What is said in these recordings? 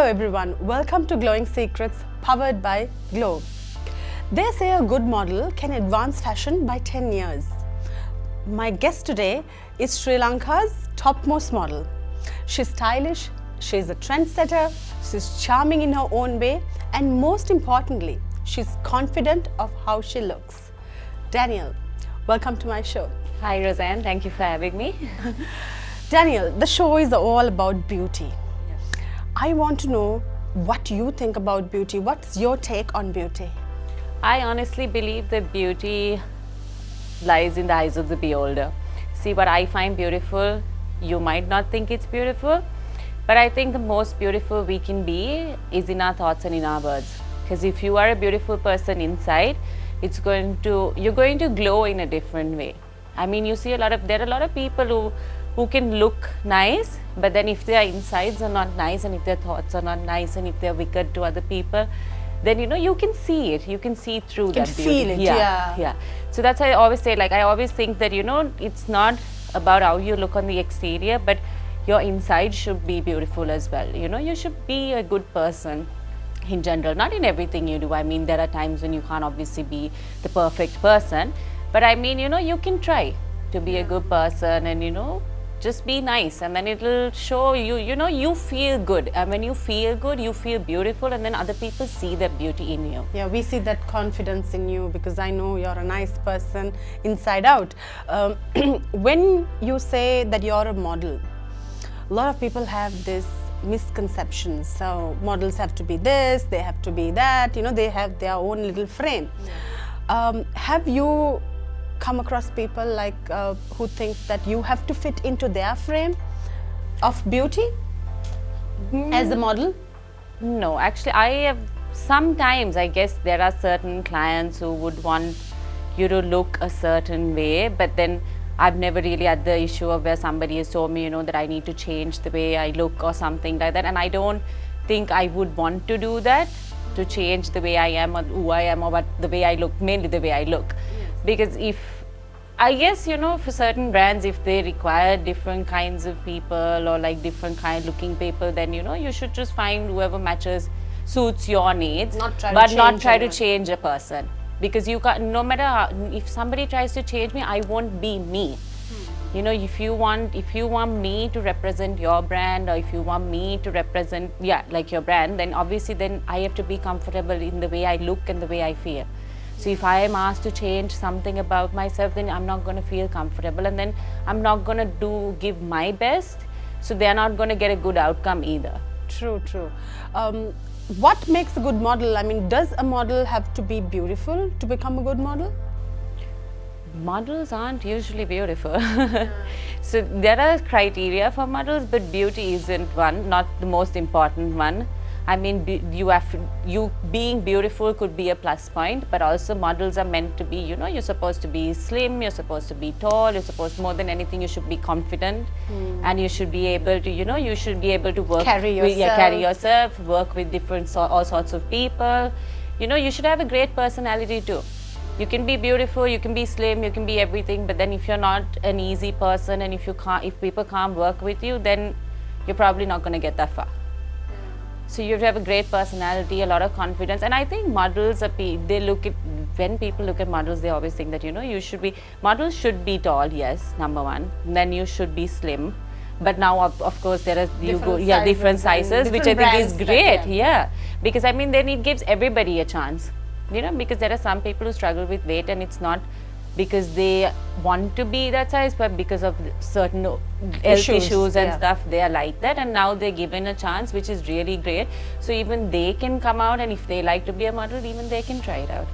everyone, welcome to Glowing Secrets powered by Glow. They say a good model can advance fashion by 10 years. My guest today is Sri Lanka's topmost model. She's stylish, she's a trendsetter, she's charming in her own way, and most importantly, she's confident of how she looks. Danielle, welcome to my show. Hi Roseanne, thank you for having me. Danielle, the show is all about beauty. I want to know what you think about beauty. What's your take on beauty? I honestly believe that beauty lies in the eyes of the beholder. See, what I find beautiful, you might not think it's beautiful, but I think the most beautiful we can be is in our thoughts and in our words. Because if you are a beautiful person inside, you're going to glow in a different way. I mean, there are a lot of people who can look nice, but then if their insides are not nice, and if their thoughts are not nice, and if they're wicked to other people, then you can see it. You can see through that beauty. Feel it, yeah. So that's why I always say, I always think that it's not about how you look on the exterior, but your inside should be beautiful as well. You should be a good person in general, not in everything you do. I mean, there are times when you can't obviously be the perfect person, but I mean, you can try to be a good person, and just be nice, and then it'll show you feel good, and when you feel good, you feel beautiful, and then other people see that beauty in you. Yeah, we see that confidence in you because I know you're a nice person inside out. When you say that you're a model, a lot of people have this misconceptions. So models have to be this, they have to be that, they have their own little frame. Have you come across people who think that you have to fit into their frame of beauty as a model? No, actually, sometimes I guess there are certain clients who would want you to look a certain way, but then I've never really had the issue of where somebody has told me, that I need to change the way I look or something like that, and I don't think I would want to do that, to change the way I am or who I am or the way I look, mainly the way I look. Because I guess, for certain brands, if they require different kinds of people or different kind looking people, then, you should just find whoever suits your needs, not try to change a person. Because you can't, no matter how, if somebody tries to change me, I won't be me. If you want me to represent your brand, or if you want me to represent, your brand, then obviously then I have to be comfortable in the way I look and the way I feel. So if I am asked to change something about myself, then I'm not going to feel comfortable, and then I'm not going to give my best, so they're not going to get a good outcome either. True. What makes a good model? I mean, does a model have to be beautiful to become a good model? Models aren't usually beautiful. So there are criteria for models, but beauty isn't one, not the most important one. I mean, you being beautiful could be a plus point, but also models are meant to be, you're supposed to be slim, you're supposed to be tall, more than anything, you should be confident, and you should be able to work, carry yourself, work with all sorts of people. You should have a great personality too. You can be beautiful, you can be slim, you can be everything, but then if you're not an easy person, and if people can't work with you, then you're probably not going to get that far. So you have to have a great personality, a lot of confidence, and I think models when people look at models, they always think that models should be tall, yes, number one. Then you should be slim, but now of course there are different sizes, which I think is great, because I mean then it gives everybody a chance, because there are some people who struggle with weight, and it's not because they want to be that size, but because of certain health issues and stuff, they are like that, and now they're given a chance, which is really great. So even they can come out, and if they like to be a model, even they can try it out.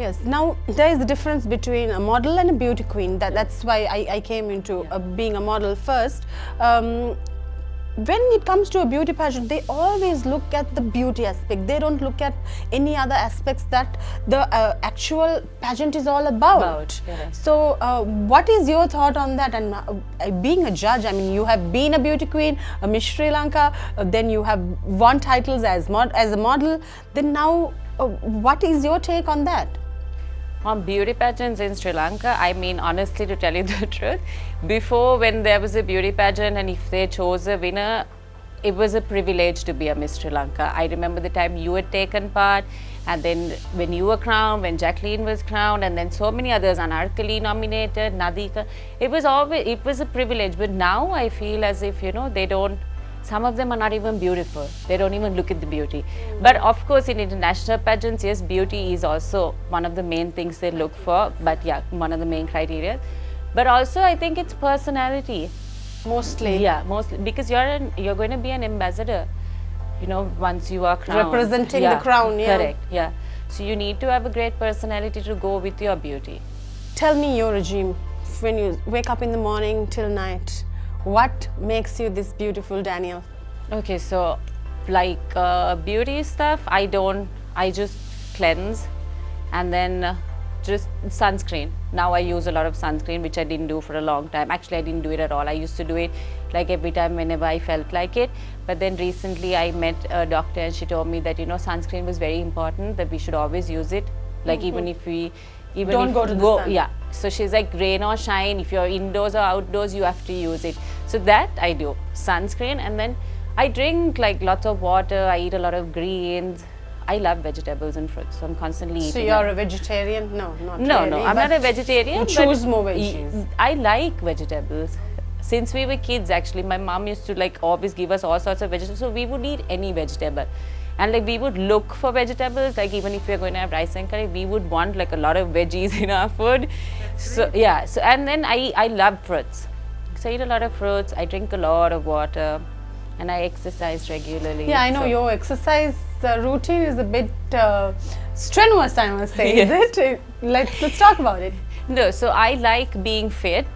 Yes. Now there is a difference between a model and a beauty queen. That's why I came into being a model first. When it comes to a beauty pageant, they always look at the beauty aspect. They don't look at any other aspects that the actual pageant is all about. So what is your thought on that? And being a judge, I mean, you have been a beauty queen, a Miss Sri Lanka, then you have won titles as a model. Then now, what is your take on that? On beauty pageants in Sri Lanka, I mean, honestly, to tell you the truth, before when there was a beauty pageant and if they chose a winner, it was a privilege to be a Miss Sri Lanka. I remember the time you had taken part, and then when you were crowned, when Jacqueline was crowned, and then so many others, Anarkali nominated, Nadika. It was a privilege. But now I feel as if, you know, they don't, some of them are not even beautiful. They don't even look at the beauty. But of course, in international pageants, yes, beauty is also one of the main things they look for. But yeah, one of the main criteria. But also, I think it's personality. Mostly. Yeah, mostly because you're going to be an ambassador, you know, once you are crowned. Representing the crown, yeah. Correct, yeah. So you need to have a great personality to go with your beauty. Tell me your regime. When you wake up in the morning till night, what makes you this beautiful Danielle? Okay, so like beauty stuff, I just cleanse, and then just sunscreen. Now I use a lot of sunscreen, which I didn't do for a long time. Actually, I didn't do it at all. I used to do it like every time whenever I felt like it. But then recently I met a doctor and she told me that, you know, sunscreen was very important, that we should always use it. Like even if we Don't go to the sun. Yeah. So she's like, rain or shine, if you're indoors or outdoors, you have to use it. So that I do, sunscreen, and then I drink like lots of water, I eat a lot of greens. I love vegetables and fruits, so I'm constantly eating. So you're a vegetarian? No, not No, really. no, I'm not a vegetarian. You choose more veggies. I like vegetables. Since we were kids, actually, my mom used to like always give us all sorts of vegetables, so we would eat any vegetable. And like we would look for vegetables, like even if we're going to have rice and curry, we would want like a lot of veggies in our food. So yeah, so and then I love fruits. So I eat a lot of fruits, I drink a lot of water, and I exercise regularly. Yeah, I know so. your exercise routine is a bit strenuous, I must say, Yes. is it? Let's talk about it. No, so I like being fit.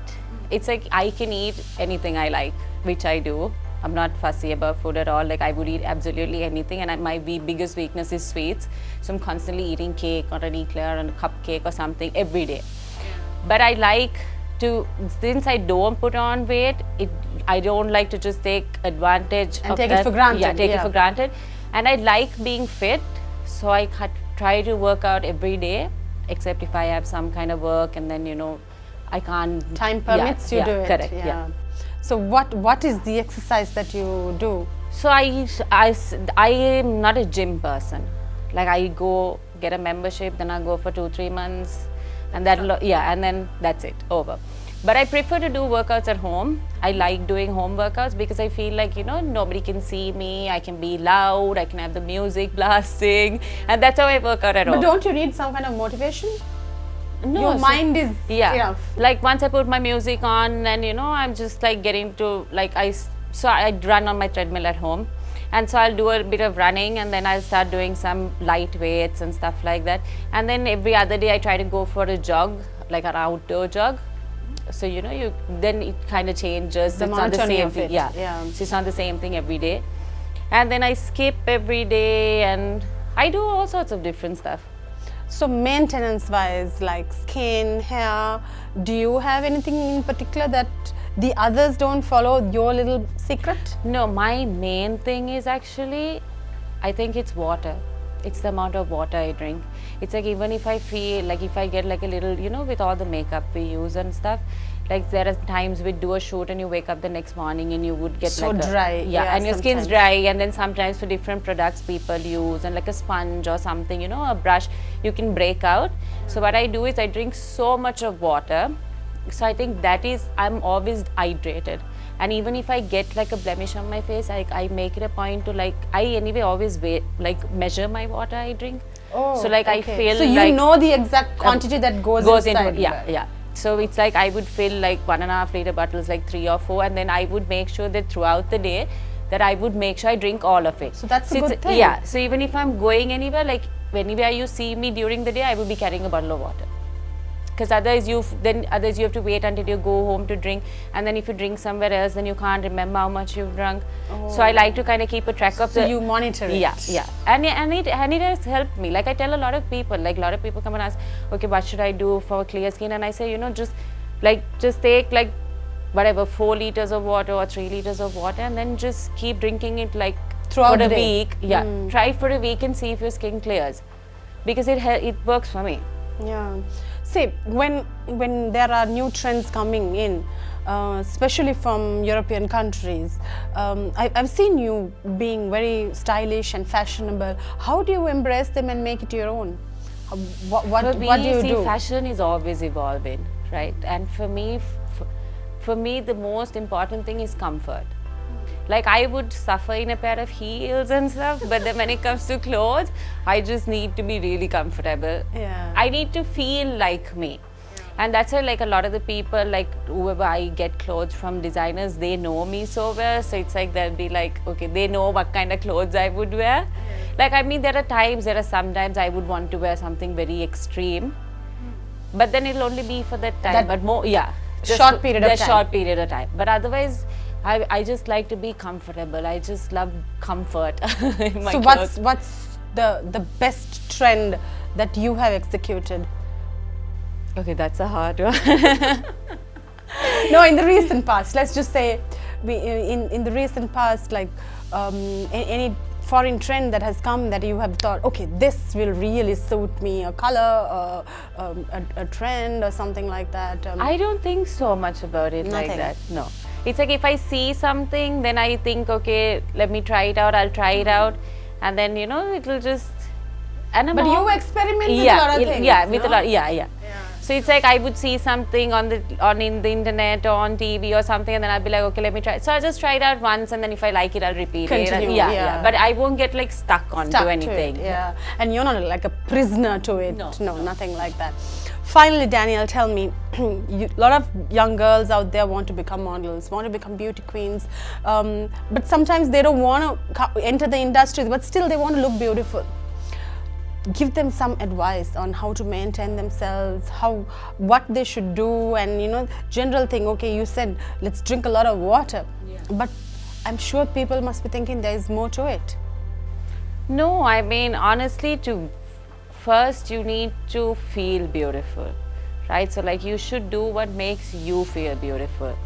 It's like I can eat anything I like, which I do. I'm not fussy about food at all. Like I would eat absolutely anything, and my biggest weakness is sweets. So I'm constantly eating cake or an eclair or a cupcake or something every day. But I like to, since I don't put on weight, I don't like to just take advantage And of take it that. for granted, Yeah, take it yeah. for granted. And I like being fit, so I try to work out every day, except if I have some kind of work and then, you know, I can't. Time permits, you do it. Correct, yeah. So what is the exercise that you do? So I am not a gym person. Like I go get a membership, then I go for 2-3 months, and and then that's it, over. But I prefer to do workouts at home. I like doing home workouts because I feel like, you know, nobody can see me, I can be loud, I can have the music blasting, and that's how I work out at home. But don't you need some kind of motivation? No, Your so- mind is yeah, enough. like once I put my music on, and you know, I'm just like getting to like I run on my treadmill at home, and so I'll do a bit of running, and then I'll start doing some light weights and stuff like that, and then every other day I try to go for a jog, like an outdoor jog. So you know, then it kind of changes. The It's not the monotony same of thing. it, Yeah. yeah. So it's not the same thing every day, and then I skip every day, and I do all sorts of different stuff. So maintenance wise, like skin, hair, do you have anything in particular that the others don't follow, your little secret? No, my main thing is actually, I think it's water. It's the amount of water I drink. It's like even if I feel like if I get like a little, you know, with all the makeup we use and stuff, like there are times we do a shoot and you wake up the next morning and you would get So like dry, yeah, and your skin's sometimes. dry, and then sometimes for different products people use, and like a sponge or something, you know, a brush, you can break out. So what I do is I drink so much of water. So I think that is, I'm always hydrated. And even if I get like a blemish on my face, I make it a point to like, I anyway always measure my water I drink. Oh, So like I okay. feel so you like know the exact quantity that goes into inside. yeah. So it's like I would fill like 1.5 liter bottles, like 3 or 4, and then I would make sure that throughout the day that I would make sure I drink all of it. So that's a it's- good thing. Yeah. So even if I'm going anywhere, like anywhere you see me during the day, I will be carrying a bottle of water. Because otherwise you have to wait until you go home to drink, and then if you drink somewhere else, then you can't remember how much you've drunk. So I like to kind of keep a track of So you monitor it. yeah, and it has helped me. Like I tell a lot of people, like a lot of people come and ask, okay, what should I do for clear skin? And I say, you know, just take like whatever 4 liters of water or 3 liters of water, and then just keep drinking it like Throughout for the a day. week. Yeah, try for a week and see if your skin clears, because it works for me. Yeah. See, when there are new trends coming in, especially from European countries. I've seen you being very stylish and fashionable. How do you embrace them and make it your own? For me, What do you see, do? fashion is always evolving, right? And for me, the most important thing is comfort. Like I would suffer in a pair of heels and stuff, but then when it comes to clothes, I just need to be really comfortable. Yeah. I need to feel like me. And that's why like a lot of the people, like whoever I get clothes from designers, they know me so well. So it's like they'll be like, okay, they know what kind of clothes I would wear. Like I mean, there are sometimes I would want to wear something very extreme, but then it'll only be for that time. But more, yeah, Short period of time. Short period of time. But otherwise, I just like to be comfortable. I just love comfort in my So clothes. what's the best trend that you have executed? Okay, that's a hard one. No, in the recent past, let's just say, in the recent past, like any foreign trend that has come that you have thought, okay, this will really suit me, a color, a trend or something like that. I don't think so much about it like Nothing. that. No. It's like if I see something, then I think, okay, let me try it out. I'll try it out, and then it'll just. And I'm But all- you experiment with yeah, a lot of things. yeah, with a no? lot, yeah. So it's like I would see something on in the internet or on TV or something, and then I'll be like, okay, let me try it. So I'll just try it out once, and then if I like it, I'll repeat Continue, it. yeah. But I won't get like stuck onto Stuck anything. to it, yeah. And you're not like a prisoner to it. No, Nothing like that. Finally, Danielle, tell me, a lot of young girls out there want to become models, want to become beauty queens, but sometimes they don't want to enter the industry, but still they want to look beautiful. Give them some advice on how to maintain themselves, what they should do, and general thing. Okay, you said let's drink a lot of water, but I'm sure people must be thinking there is more to it. No, I mean, honestly, first you need to feel beautiful, right? So like you should do what makes you feel beautiful.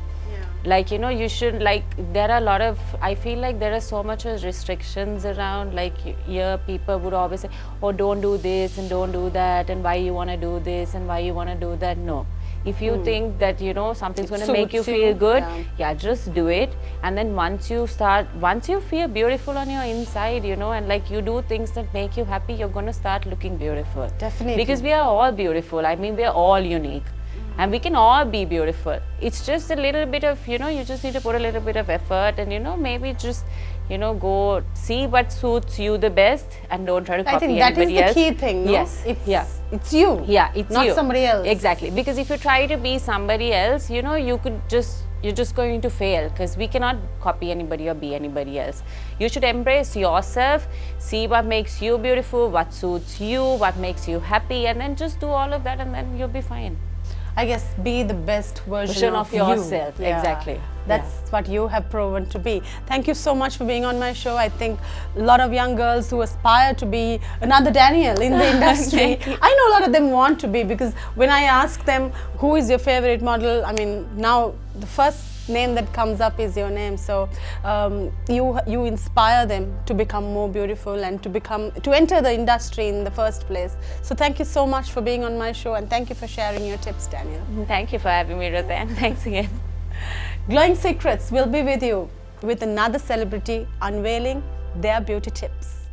Like you should, like, there are a lot of, I feel like there are so much of restrictions around. Like here people would always say, oh, don't do this and don't do that, and why you want to do this and why you want to do that. No, if you think that something's going to make you Suits you, feel good, yeah. just do it. And then once you feel beautiful on your inside, and like you do things that make you happy, you're going to start looking beautiful. Definitely. Because we are all beautiful. I mean, we are all unique. And we can all be beautiful. It's just a little bit of, you just need to put a little bit of effort, and maybe just, go see what suits you the best, and don't try to I copy think that is anybody the else. key thing, no? Yes. It's you. Yeah, it's not you. somebody else. Exactly. Because if you try to be somebody else, you're just going to fail, because we cannot copy anybody or be anybody else. You should embrace yourself, see what makes you beautiful, what suits you, what makes you happy, and then just do all of that, and then you'll be fine. I guess be the best version of you. yourself. Exactly. That's what you have proven to be. Thank you so much for being on my show. I think a lot of young girls who aspire to be another Danielle in the industry, I know a lot of them want to be, because when I ask them who is your favorite model, I mean, now the first name that comes up is your name. So you inspire them to become more beautiful and to enter the industry in the first place. So thank you so much for being on my show, and thank you for sharing your tips, Danielle. Thank you for having me, Roseanne. Thanks again. Glowing Secrets will be with you with another celebrity unveiling their beauty tips.